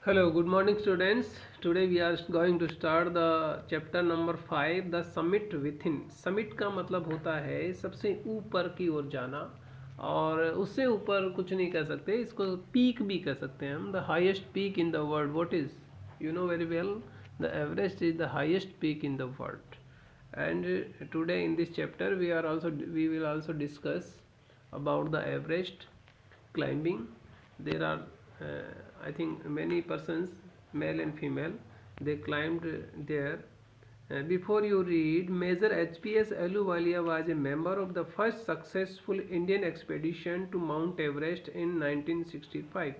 Hello, good morning students. Today we are going to start the chapter number 5, the summit within. Summit का मतलब होता है सबसे ऊपर की ओर जाना, और उससे ऊपर कुछ नहीं कह सकते, इसको पीक भी कह सकते हैं हम. The highest peak in the world, what is, you know very well, the Everest is the highest peak in the world. And today in this chapter we will also discuss about the Everest climbing. There are I think many persons, male and female, they climbed there. Before you read, Major HPS Ahluwalia was a member of the first successful Indian expedition to Mount Everest in 1965.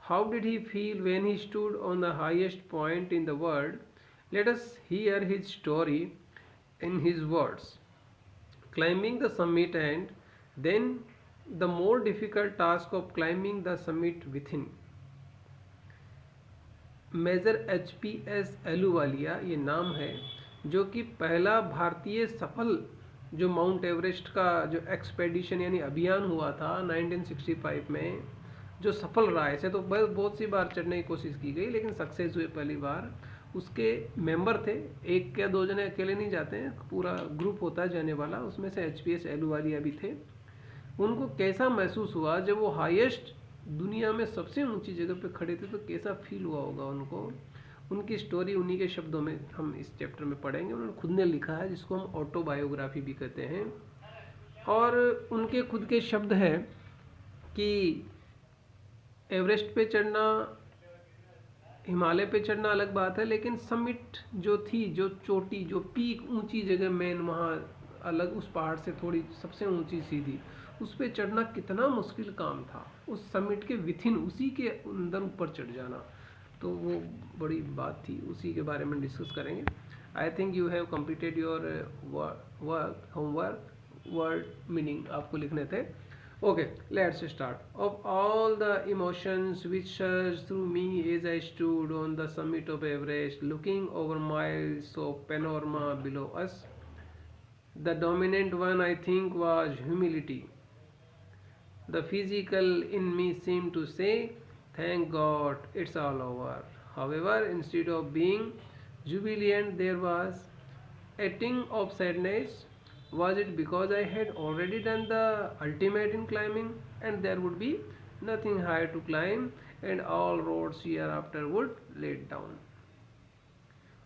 How did he feel when he stood on the highest point in the world? Let us hear his story in his words. Climbing the summit, and then the more difficult task of climbing the summit within. Major HPS Ahluwalia ये नाम है, जो कि पहला भारतीय सफल जो mount Everest का जो एक्सपेडिशन यानी अभियान हुआ था 1965 में, जो सफल रहा है. ऐसे तो बहुत सी बार चढ़ने की कोशिश की गई, लेकिन सक्सेस हुए पहली बार. उसके मेंबर थे, एक या दो जने अकेले नहीं जाते हैं, पूरा ग्रुप होता है जाने वाला. उसमें से HPS एलूवालिया भी थे. उनको कैसा महसूस हुआ जब वो हाईएस्ट, दुनिया में सबसे ऊंची जगह पे खड़े थे, तो कैसा फील हुआ होगा उनको. उनकी स्टोरी उन्हीं के शब्दों में हम इस चैप्टर में पढ़ेंगे. उन्होंने खुद ने लिखा है, जिसको हम ऑटोबायोग्राफी भी कहते हैं. और उनके खुद के शब्द हैं कि एवरेस्ट पे चढ़ना, हिमालय पे चढ़ना अलग बात है, लेकिन समिट जो थी, जो चोटी, जो पीक, ऊंची जगह मेन, वहाँ अलग उस पहाड़ से थोड़ी सबसे ऊंची सी थी, उस पर चढ़ना कितना मुश्किल काम था. उस समिट के विथिन, उसी के अंदर ऊपर चढ़ जाना, तो वो बड़ी बात थी. उसी के बारे में डिस्कस करेंगे. I think you have completed your work, homework. Word meaning आपको लिखने थे. Okay, let's start. Of all the emotions which surged through me as I stood on the summit of Everest, looking over miles of panorama below us, the dominant one, I think, was humility. The physical in me seemed to say, "Thank God, it's all over." However, instead of being jubilant, there was a ting of sadness. Was it because I had already done the ultimate in climbing, and there would be nothing higher to climb, and all roads hereafter would lead down?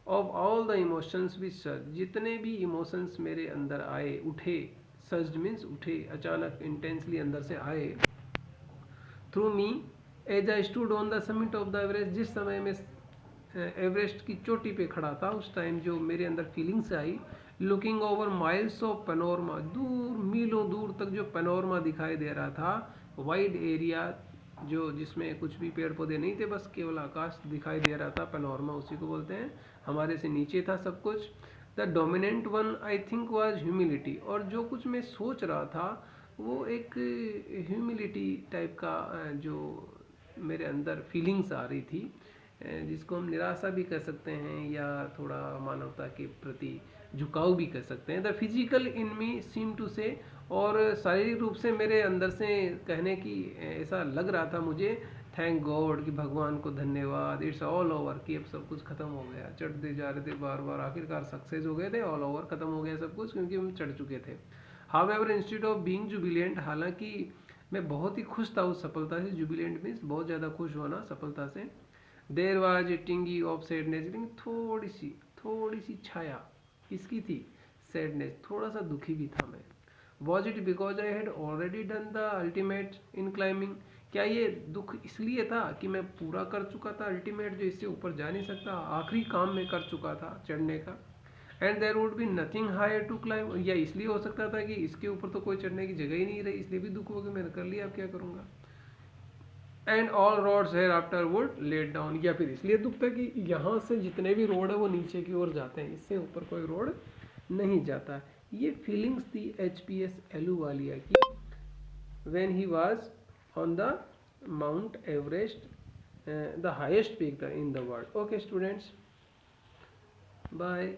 Of all the emotions which surged, जितने भी emotions मेरे अंदर आए, उठे, surged means उठे, अचानक intensely अंदर से आए, through me as I stood on the summit of the Everest, जिस समय में एवरेस्ट की चोटी पे खड़ा था, उस टाइम जो मेरे अंदर feelings I, looking over miles of panorama, दूर मीलों दूर तक जो पेनोरमा दिखाई दे रहा था, वाइड एरिया, जो जिसमें कुछ भी पेड़ पौधे नहीं थे, बस केवल आकाश दिखाई दे रहा था, पेनोरमा उसी को बोलते हैं. हमारे से नीचे था सब कुछ. The dominant one I think was humility, और जो कुछ मैं सोच रहा था वो एक ह्यूमिलिटी टाइप का जो मेरे अंदर फीलिंग्स आ रही थी, जिसको हम निराशा भी कह सकते हैं, या थोड़ा मानवता के प्रति झुकाव भी कह सकते हैं. The physical in me seem to say, और शारीरिक रूप से मेरे अंदर से कहने की ऐसा लग रहा था मुझे, थैंक गॉड, कि भगवान को धन्यवाद, इट्स ऑल ओवर, कि अब सब कुछ खत्म हो गया. चढ़ते जा रहे थे बार बार, आखिरकार सक्सेस हो गए थे, ऑल ओवर खत्म हो गया सब कुछ, क्योंकि हम चढ़ चुके थे. However, instead of being Jubilant, हालांकि मैं बहुत ही खुश था उस सफलता से. जुबिलेंट मीन्स बहुत ज़्यादा खुश होना सफलता से. There was a tinge of sadness, थोड़ी सी छाया इसकी थी, सैडनेस, थोड़ा सा दुखी भी था मैं. Was it because I had already done the ultimate in climbing, क्या ये दुख इसलिए था कि मैं पूरा कर चुका था अल्टीमेट, जो इससे ऊपर जा नहीं सकता, आखिरी काम मैं कर चुका था चढ़ने का. And there would be nothing higher to climb, या इसलिए हो सकता था कि इसके ऊपर तो कोई चढ़ने की जगह ही नहीं रही, इसलिए भी दुख हो गया, मैंने कर लिया, अब क्या करूँगा. And all roads hereafter would lead down, या फिर इसलिए दुख था कि यहाँ से जितने भी रोड है वो नीचे की ओर जाते हैं, इससे ऊपर कोई रोड नहीं जाता. ये फीलिंग्स थी HPS एलूवालिया की when he was on the Mount Everest, the highest peak in the world. Okay students, bye.